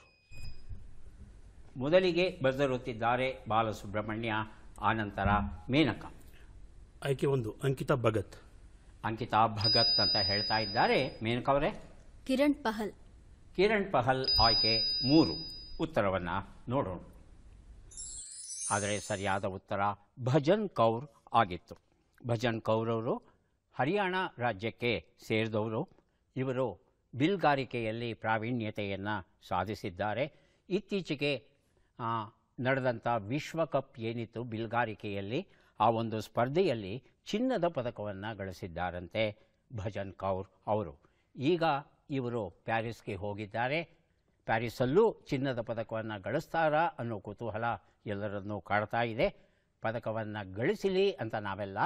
ಮೊದಲಿಗೆ ಬಜರ್ ಒತ್ತಿದ್ದಾರೆ ಬಾಲಸುಬ್ರಹ್ಮಣ್ಯ, ಆನಂತರ ಮೇನಕಾ. ಆಯ್ಕೆ 1 ಅಂಕಿತಾ ಭಗತ್. ಅಂಕಿತಾ ಭಗತ್ ಅಂತ ಹೇಳ್ತಾ ಇದ್ದಾರೆ. ಮೇನಕಾ ಅವರೇ? ಕಿರಣ್ ಪಹಲ್. ಕಿರಣ್ ಪಹಲ್ ಆಯ್ಕೆ 3. ಉತ್ತರವನ್ನು ನೋಡೋಣ. ಆದರೆ ಸರಿಯಾದ ಉತ್ತರ ಭಜನ್ ಕೌರ್ ಆಗಿತ್ತು. ಭಜನ್ ಕೌರ್ ಅವರು ಹರಿಯಾಣ ರಾಜ್ಯಕ್ಕೆ ಸೇರಿದವರು. ಇವರು ಬಿಲ್ಗಾರಿಕೆಯಲ್ಲಿ ಪ್ರಾವೀಣ್ಯತೆಯನ್ನು ಸಾಧಿಸಿದ್ದಾರೆ. ಇತ್ತೀಚೆಗೆ ನಡೆದಂಥ ವಿಶ್ವಕಪ್ ಏನಿತ್ತು ಬಿಲ್ಗಾರಿಕೆಯಲ್ಲಿ, ಆ ಒಂದು ಸ್ಪರ್ಧೆಯಲ್ಲಿ ಚಿನ್ನದ ಪದಕವನ್ನು ಗಳಿಸಿದ್ದಾರಂತೆ ಭಜನ್ ಕೌರ್ ಅವರು. ಈಗ ಇವರು ಪ್ಯಾರಿಸ್ಗೆ ಹೋಗಿದ್ದಾರೆ. ಪ್ಯಾರಿಸಲ್ಲೂ ಚಿನ್ನದ ಪದಕವನ್ನು ಗಳಿಸ್ತಾರಾ ಅನ್ನೋ ಕುತೂಹಲ ಎಲ್ಲರನ್ನೂ ಕಾಡ್ತಾ ಇದೆ. ಪದಕವನ್ನು ಗಳಿಸಲಿ ಅಂತ ನಾವೆಲ್ಲ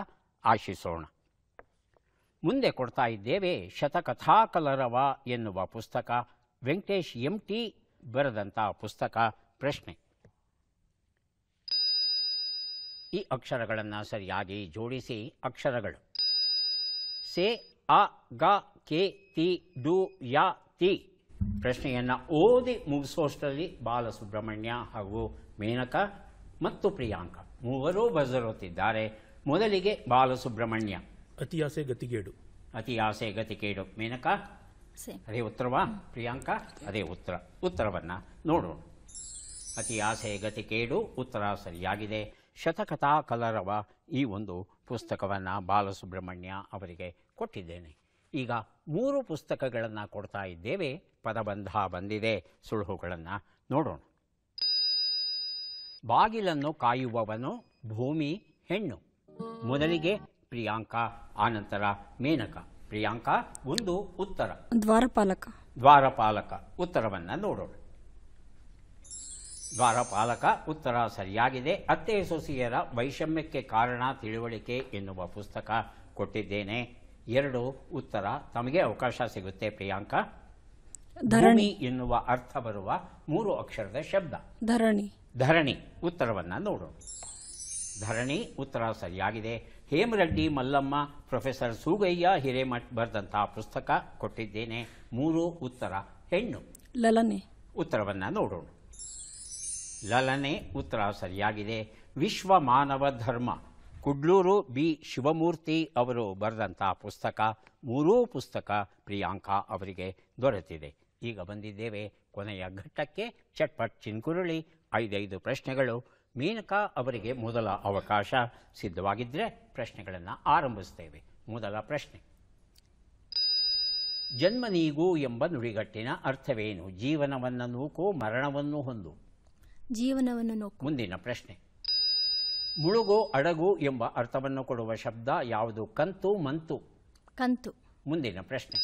ಆಶಿಸೋಣ. ಮುಂದೆ ಕೊಡ್ತಾ ಇದ್ದೇವೆ ಶತಕಥಾಕಲರವ ಎನ್ನುವ ಪುಸ್ತಕ, ವೆಂಕಟೇಶ್ MT ಬರೆದಂಥ ಪುಸ್ತಕ. ಪ್ರಶ್ನೆ: ಈ ಅಕ್ಷರಗಳನ್ನು ಸರಿಯಾಗಿ ಜೋಡಿಸಿ. ಅಕ್ಷರಗಳು ಸೆ, ಅ, ಗ, ಕೆ, ತಿ, ಡು, ಯ, ತಿ. ಪ್ರಶ್ನೆಯನ್ನು ಓದಿ ಮುಗಿಸೋಷ್ಟರಲ್ಲಿ ಬಾಲಸುಬ್ರಹ್ಮಣ್ಯ ಹಾಗೂ ಮೇನಕಾ ಮತ್ತು ಪ್ರಿಯಾಂಕಾ ಮೂವರೂ ಬಜರ್ ಒತ್ತಿದ್ದಾರೆ. ಮೊದಲಿಗೆ ಬಾಲಸುಬ್ರಹ್ಮಣ್ಯ. ಅತಿ ಆಸೆ ಗತಿಗೇಡು. ಅತಿ ಆಸೆ ಗತಿಗೇಡು. ಮೇನಕಾ ಅದೇ ಉತ್ತರವಾ? ಪ್ರಿಯಾಂಕಾ ಅದೇ ಉತ್ತರ. ಉತ್ತರವನ್ನು ನೋಡೋಣ. ಅತಿ ಆಸೆ ಗತಿಗೇಡು ಉತ್ತರ ಸರಿಯಾಗಿದೆ. ಶತಕಥಾ ಕಲರವ ಈ ಒಂದು ಪುಸ್ತಕವನ್ನು ಬಾಲಸುಬ್ರಹ್ಮಣ್ಯ ಅವರಿಗೆ ಕೊಟ್ಟಿದ್ದೇನೆ. ಈಗ 3 ಪುಸ್ತಕಗಳನ್ನು ಕೊಡ್ತಾ ಇದ್ದೇವೆ. ಪದಬಂಧ ಬಂದಿದೆ. ಸುಳುಹುಗಳನ್ನು ನೋಡೋಣ. ಬಾಗಿಲನ್ನು ಕಾಯುವವನು ಭೂಮಿ ಹೆಣ್ಣು. ಮೊದಲಿಗೆ ಪ್ರಿಯಾಂಕಾ, ಆನಂತರ ಮೇನಕಾ. ಪ್ರಿಯಾಂಕಾ ಒಂದು ಉತ್ತರ. ದ್ವಾರಪಾಲಕ. ದ್ವಾರಪಾಲಕ. ಉತ್ತರವನ್ನು ನೋಡೋಣ. ದ್ವಾರಪಾಲಕ ಉತ್ತರ ಸರಿಯಾಗಿದೆ. ಅತ್ತೆ ಸೊಸೆಯರ ವೈಷಮ್ಯಕ್ಕೆ ಕಾರಣ ತಿಳುವಳಿಕೆ ಎನ್ನುವ ಪುಸ್ತಕ ಕೊಟ್ಟಿದ್ದೇನೆ. 2 ಉತ್ತರ ತಮಗೆ ಅವಕಾಶ ಸಿಗುತ್ತೆ ಪ್ರಿಯಾಂಕಾ. ಭೂಮಿ ಎನ್ನುವ ಅರ್ಥ ಬರುವ 3 ಅಕ್ಷರದ ಶಬ್ದ ಧರಣಿ. ಧರಣಿ ಉತ್ತರವನ್ನು ನೋಡೋಣ. ಧರಣಿ ಉತ್ತರ ಸರಿಯಾಗಿದೆ. ಹೇಮರೆಡ್ಡಿ ಮಲ್ಲಮ್ಮ ಪ್ರೊಫೆಸರ್ ಸೂಗಯ್ಯ ಹಿರೇಮಠ್ ಬರೆದಂತಹ ಪುಸ್ತಕ ಕೊಟ್ಟಿದ್ದೇನೆ. 3 ಉತ್ತರ ಹೆಣ್ಣು. ಲಲನೆ. ಉತ್ತರವನ್ನು ನೋಡೋಣ. ಲಲನೆ ಉತ್ತರ ಸರಿಯಾಗಿದೆ. ವಿಶ್ವ ಮಾನವ ಧರ್ಮ ಕುಡ್ಲೂರು ಬಿ ಶಿವಮೂರ್ತಿ ಅವರು ಬರೆದಂತಹ ಪುಸ್ತಕ. 3 ಪುಸ್ತಕ ಪ್ರಿಯಾಂಕಾ ಅವರಿಗೆ ದೊರೆತಿದೆ. ಈಗ ಬಂದಿದ್ದೇವೆ ಕೊನೆಯ ಘಟ್ಟಕ್ಕೆ. ಚಟ್ಪಟ್ ಚಿನ್ಕುರುಳಿ 5 ಪ್ರಶ್ನೆಗಳು. ಮೇನಕಾ ಅವರಿಗೆ ಮೊದಲ ಅವಕಾಶ. ಸಿದ್ಧವಾಗಿದ್ದರೆ ಪ್ರಶ್ನೆಗಳನ್ನು ಆರಂಭಿಸ್ತೇವೆ. ಮೊದಲ ಪ್ರಶ್ನೆ, ಜನ್ಮ ನೀಗು ಎಂಬ ನುಡಿಗಟ್ಟಿನ ಅರ್ಥವೇನು? ಜೀವನವನ್ನು ನೂಕು, ಮರಣವನ್ನು ಹೊಂದು. ಜೀವನವನ್ನು ನೋಕು. ಮುಂದಿನ ಪ್ರಶ್ನೆ, ಮುಳುಗು, ಅಡಗು ಎಂಬ ಅರ್ಥವನ್ನು ಕೊಡುವ ಶಬ್ದ ಯಾವುದು? ಕಂತು, ಮಂತು. ಕಂತು. ಮುಂದಿನ ಪ್ರಶ್ನೆ,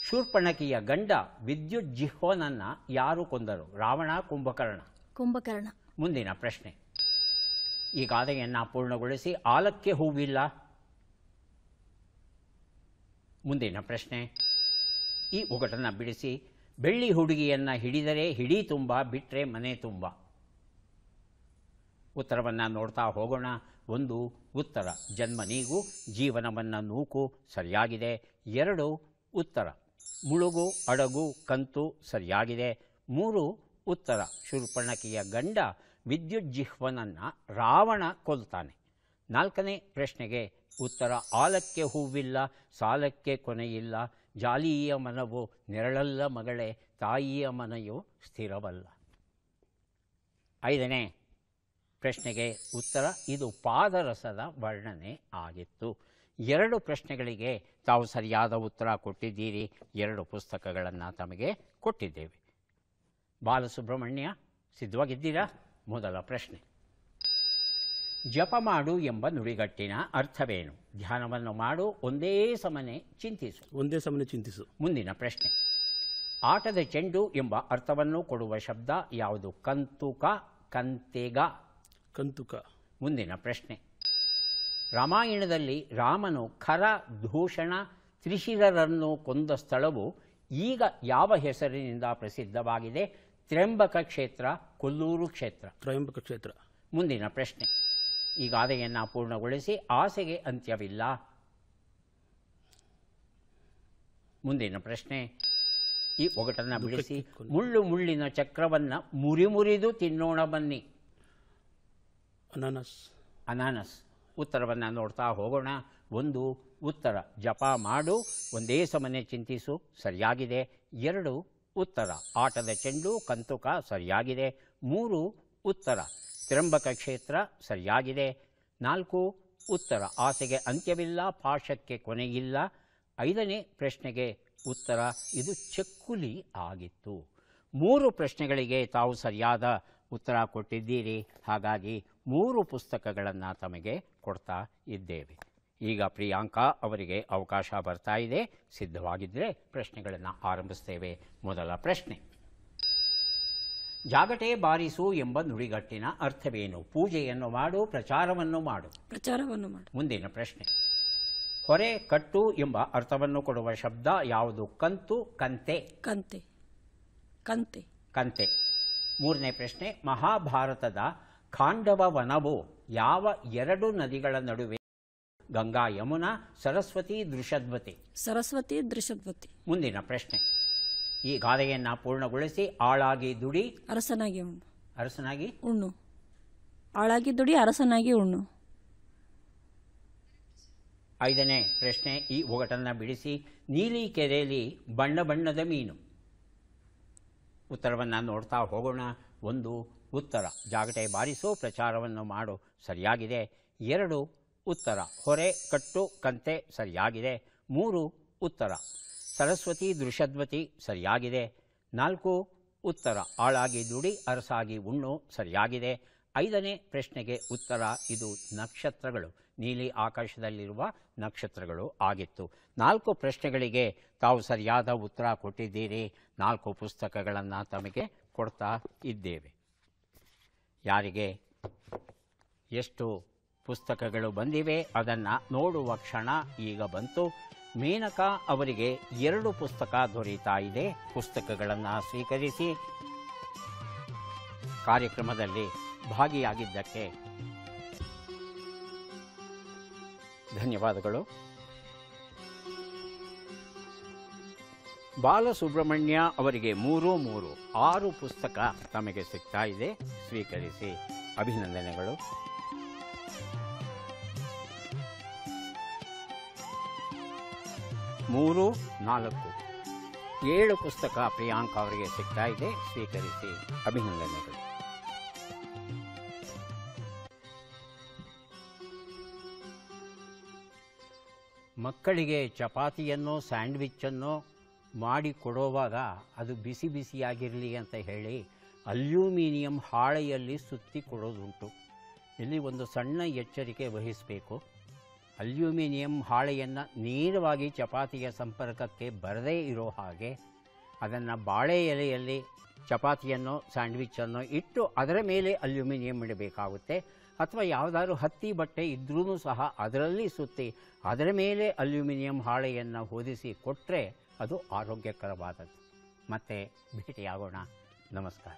ಶೂರ್ಪಣಕಿಯ ಗಂಡ ವಿದ್ಯುಜ್ಜಿಹ್ವನನ್ನ ಯಾರು ಕೊಂದರು? ರಾವಣ, ಕುಂಭಕರ್ಣ. ಕುಂಭಕರ್ಣ. ಮುಂದಿನ ಪ್ರಶ್ನೆ, ಈ ಗಾದೆಯನ್ನು ಪೂರ್ಣಗೊಳಿಸಿ. ಆಲಕ್ಕೆ ಹೂವಿಲ್ಲ. ಮುಂದಿನ ಪ್ರಶ್ನೆ, ಈ ಒಗಟನ್ನು ಬಿಡಿಸಿ. ಬೆಳ್ಳಿ ಹುಡುಗಿಯನ್ನು ಹಿಡಿದರೆ ಹಿಡಿ ತುಂಬ, ಬಿಟ್ಟರೆ ಮನೆ ತುಂಬ. ಉತ್ತರವನ್ನು ನೋಡ್ತಾ ಹೋಗೋಣ. 1 ಉತ್ತರ ಜನ್ಮ ನೀಗು, ಜೀವನವನ್ನು ನೂಕು ಸರಿಯಾಗಿದೆ. 2 ಉತ್ತರ ಮುಳುಗು, ಅಡಗು, ಕಂತು ಸರಿಯಾಗಿದೆ. 3 ಉತ್ತರ ಶೂರ್ಪಣಕಿಯ ಗಂಡ ವಿದ್ಯುಜ್ಜಿಹ್ವನನ್ನು ರಾವಣ ಕೊಲ್ತಾನೆ. 4ನೇ ಪ್ರಶ್ನೆಗೆ ಉತ್ತರ ಆಲಕ್ಕೆ ಹೂವಿಲ್ಲ, ಸಾಲಕ್ಕೆ ಕೊನೆಯಿಲ್ಲ, ಜಾಲಿಯ ಮನವು ನೆರಳಲ್ಲ ಮಗಳೇ, ತಾಯಿಯ ಮನೆಯು ಸ್ಥಿರವಲ್ಲ. 5ನೇ ಪ್ರಶ್ನೆಗೆ ಉತ್ತರ ಇದು ಪಾದರಸದ ವರ್ಣನೆ ಆಗಿತ್ತು. 2 ಪ್ರಶ್ನೆಗಳಿಗೆ ತಾವು ಸರಿಯಾದ ಉತ್ತರ ಕೊಟ್ಟಿದ್ದೀರಿ. 2 ಪುಸ್ತಕಗಳನ್ನು ತಮಗೆ ಕೊಟ್ಟಿದ್ದೇವೆ. ಬಾಲಸುಬ್ರಹ್ಮಣ್ಯ ಸಿದ್ಧವಾಗಿದ್ದೀರಾ? ಮೊದಲ ಪ್ರಶ್ನೆ, ಜಪ ಮಾಡು ಎಂಬ ನುಡಿಗಟ್ಟಿನ ಅರ್ಥವೇನು? ಧ್ಯಾನವನ್ನು ಮಾಡು, ಒಂದೇ ಸಮನೆ ಚಿಂತಿಸು. ಒಂದೇ ಸಮನೆ ಚಿಂತಿಸು. ಮುಂದಿನ ಪ್ರಶ್ನೆ, ಆಟದ ಚೆಂಡು ಎಂಬ ಅರ್ಥವನ್ನು ಕೊಡುವ ಶಬ್ದ ಯಾವುದು? ಕಂತುಕ, ಕಂತೆಗ. ಕಂತುಕ. ಮುಂದಿನ ಪ್ರಶ್ನೆ, ರಾಮಾಯಣದಲ್ಲಿ ರಾಮನು ಖರ, ದೂಷಣ, ತ್ರಿಶಿರರನ್ನು ಕೊಂದ ಸ್ಥಳವು ಈಗ ಯಾವ ಹೆಸರಿನಿಂದ ಪ್ರಸಿದ್ಧವಾಗಿದೆ? ತ್ರ್ಯಂಬಕ ಕ್ಷೇತ್ರ, ಕೊಲ್ಲೂರು ಕ್ಷೇತ್ರ. ತ್ರಯಂಬಕ ಕ್ಷೇತ್ರ. ಮುಂದಿನ ಪ್ರಶ್ನೆ, ಈ ಗಾದೆಯನ್ನು ಪೂರ್ಣಗೊಳಿಸಿ. ಆಸೆಗೆ ಅಂತ್ಯವಿಲ್ಲ. ಮುಂದಿನ ಪ್ರಶ್ನೆ, ಈ ಒಗಟನ್ನು ಬಿಡಿಸಿ. ಮುಳ್ಳು ಮುಳ್ಳಿನ ಚಕ್ರವನ್ನು ಮುರಿದು ತಿನ್ನೋಣ ಬನ್ನಿ. ಅನಾನಸ್. ಅನಾನಸ್. ಉತ್ತರವನ್ನು ನೋಡ್ತಾ ಹೋಗೋಣ. 1 ಉತ್ತರ ಜಪ ಮಾಡು, ಒಂದೇ ಸಮನೆ ಚಿಂತಿಸು ಸರಿಯಾಗಿದೆ. 2 ಉತ್ತರ ಆಟದ ಚೆಂಡು, ಕಂತುಕ ಸರಿಯಾಗಿದೆ. 3 ಉತ್ತರ ತ್ರ್ಯಂಬಕ ಕ್ಷೇತ್ರ ಸರಿಯಾಗಿದೆ. 4 ಉತ್ತರ ಆಸೆಗೆ ಅಂತ್ಯವಿಲ್ಲ, ಪಾಶಕ್ಕೆ ಕೊನೆಯಿಲ್ಲ. 5ನೇ ಪ್ರಶ್ನೆಗೆ ಉತ್ತರ ಇದು ಚಕ್ಕುಲಿ ಆಗಿತ್ತು. 3 ಪ್ರಶ್ನೆಗಳಿಗೆ ತಾವು ಸರಿಯಾದ ಉತ್ತರ ಕೊಟ್ಟಿದ್ದೀರಿ. ಹಾಗಾಗಿ 3 ಪುಸ್ತಕಗಳನ್ನು ತಮಗೆ ಕೊಡ್ತಾ ಇದ್ದೇವೆ. ಈಗ ಪ್ರಿಯಾಂಕಾ ಅವರಿಗೆ ಅವಕಾಶ ಬರ್ತಾ ಇದೆ. ಸಿದ್ಧವಾಗಿದ್ದರೆ ಪ್ರಶ್ನೆಗಳನ್ನು ಆರಂಭಿಸ್ತೇವೆ. ಮೊದಲ ಪ್ರಶ್ನೆ, ಜಾಗಟೆ ಬಾರಿಸು ಎಂಬ ನುಡಿಗಟ್ಟಿನ ಅರ್ಥವೇನು? ಪೂಜೆಯನ್ನು ಮಾಡು, ಪ್ರಚಾರವನ್ನು ಮಾಡು. ಪ್ರಚಾರವನ್ನು ಮಾಡು. ಮುಂದಿನ ಪ್ರಶ್ನೆ, ಹೊರೆ, ಕಟ್ಟು ಎಂಬ ಅರ್ಥವನ್ನು ಕೊಡುವ ಶಬ್ದ ಯಾವುದು? ಕಂತು, ಕಂತೆ. ಕಂತೆ. ಕಂತೆ. ಕಂತೆ. 3ನೇ ಪ್ರಶ್ನೆ, ಮಹಾಭಾರತದ ಖಾಂಡವ ವನವು ಯಾವ 2 ನದಿಗಳ ನಡುವೆ? ಗಂಗಾ ಯಮುನಾ, ಸರಸ್ವತಿ ದೃಷದ್ವತಿ. ಸರಸ್ವತಿ ದೃಷದ್ವತಿ. ಮುಂದಿನ ಪ್ರಶ್ನೆ, ಈ ಗಾದೆಯನ್ನು ಪೂರ್ಣಗೊಳಿಸಿ. ಆಳಾಗಿ ದುಡಿ, ಅರಸನಾಗಿ ಉಣ್ಣು. ಅರಸನಾಗಿ ಉಣ್ಣು. ಆಳಾಗಿ ದುಡಿ, ಅರಸನಾಗಿ ಉಣ್ಣು. 5ನೇ ಪ್ರಶ್ನೆ, ಈ ಒಗಟನ್ನು ಬಿಡಿಸಿ. ನೀಲಿ ಕೆರೆಯಲ್ಲಿ ಬಣ್ಣ ಬಣ್ಣದ ಮೀನು. ಉತ್ತರವನ್ನು ನೋಡ್ತಾ ಹೋಗೋಣ. 1 ಉತ್ತರ ಜಾಗಟೆ ಬಾರಿಸು, ಪ್ರಚಾರವನ್ನು ಮಾಡು ಸರಿಯಾಗಿದೆ. 2 ಉತ್ತರ ಹೊರೆ, ಕಟ್ಟು, ಕಂತೆ ಸರಿಯಾಗಿದೆ. 3 ಉತ್ತರ ಸರಸ್ವತಿ ದೃಷದ್ವತಿ ಸರಿಯಾಗಿದೆ. 4 ಉತ್ತರ ಆಳಾಗಿ ದುಡಿ, ಅರಸಾಗಿ ಉಣ್ಣು ಸರಿಯಾಗಿದೆ. 5ನೇ ಪ್ರಶ್ನೆಗೆ ಉತ್ತರ ಇದು ನಕ್ಷತ್ರಗಳು, ನೀಲಿ ಆಕಾಶದಲ್ಲಿರುವ ನಕ್ಷತ್ರಗಳು ಆಗಿತ್ತು. 4 ಪ್ರಶ್ನೆಗಳಿಗೆ ತಾವು ಸರಿಯಾದ ಉತ್ತರ ಕೊಟ್ಟಿದ್ದೀರಿ. 4 ಪುಸ್ತಕಗಳನ್ನು ತಮಗೆ ಕೊಡ್ತಾ ಇದ್ದೇವೆ. ಯಾರಿಗೆ ಎಷ್ಟು ಪುಸ್ತಕಗಳು ಬಂದಿವೆ ಅದನ್ನು ನೋಡುವ ಕ್ಷಣ ಈಗ ಬಂತು. ಮೇನಕಾ ಅವರಿಗೆ 2 ಪುಸ್ತಕ ದೊರೆಯುತ್ತಾ ಇದೆ. ಪುಸ್ತಕಗಳನ್ನು ಸ್ವೀಕರಿಸಿ ಕಾರ್ಯಕ್ರಮದಲ್ಲಿ ಭಾಗಿಯಾಗಿದ್ದಕ್ಕೆ ಧನ್ಯವಾದಗಳು. ಬಾಲಸುಬ್ರಹ್ಮಣ್ಯ ಅವರಿಗೆ 6 ಪುಸ್ತಕ ತಮಗೆ ಸಿಗ್ತಾ ಇದೆ. ಸ್ವೀಕರಿಸಿ ಅಭಿನಂದನೆಗಳು. ಮೂರು 4 7 ಪುಸ್ತಕ ಪ್ರಿಯಾಂಕಾ ಅವರಿಗೆ ಸಿಗ್ತಾ ಇದೆ. ಸ್ವೀಕರಿಸಿ ಅಭಿನಂದನೆಗಳು. ಮಕ್ಕಳಿಗೆ ಚಪಾತಿಯನ್ನು ಸ್ಯಾಂಡ್ವಿಚ್ಚನ್ನು ಮಾಡಿ ಕೊಡುವಾಗ ಅದು ಬಿಸಿ ಬಿಸಿಯಾಗಿರಲಿ ಅಂತ ಹೇಳಿ ಅಲ್ಯೂಮಿನಿಯಂ ಹಾಳೆಯಲ್ಲಿ ಸುತ್ತಿ ಕೊಡೋದುಂಟು. ಇಲ್ಲಿ ಒಂದು ಸಣ್ಣ ಎಚ್ಚರಿಕೆ ವಹಿಸಬೇಕು. ಅಲ್ಯೂಮಿನಿಯಂ ಹಾಳೆಯನ್ನು ನೇರವಾಗಿ ಚಪಾತಿಯ ಸಂಪರ್ಕಕ್ಕೆ ಬರದೇ ಇರೋ ಹಾಗೆ ಅದನ್ನು ಬಾಳೆ ಎಲೆಯಲ್ಲಿ ಚಪಾತಿಯನ್ನು ಸ್ಯಾಂಡ್ವಿಚ್ಚನ್ನು ಇಟ್ಟು ಅದರ ಮೇಲೆ ಅಲ್ಯೂಮಿನಿಯಂ ಇಡಬೇಕಾಗುತ್ತೆ. ಅಥವಾ ಯಾವುದಾದ್ರು ಹತ್ತಿ ಬಟ್ಟೆ ಇದ್ರೂ ಸಹ ಅದರಲ್ಲಿ ಸುತ್ತಿ ಅದರ ಮೇಲೆ ಅಲ್ಯೂಮಿನಿಯಂ ಹಾಳೆಯನ್ನು ಹೊದಿಸಿ ಕೊಟ್ಟರೆ ಅದು ಆರೋಗ್ಯಕರವಾದದ್ದು. ಮತ್ತೆ ಭೇಟಿಯಾಗೋಣ. ನಮಸ್ಕಾರ.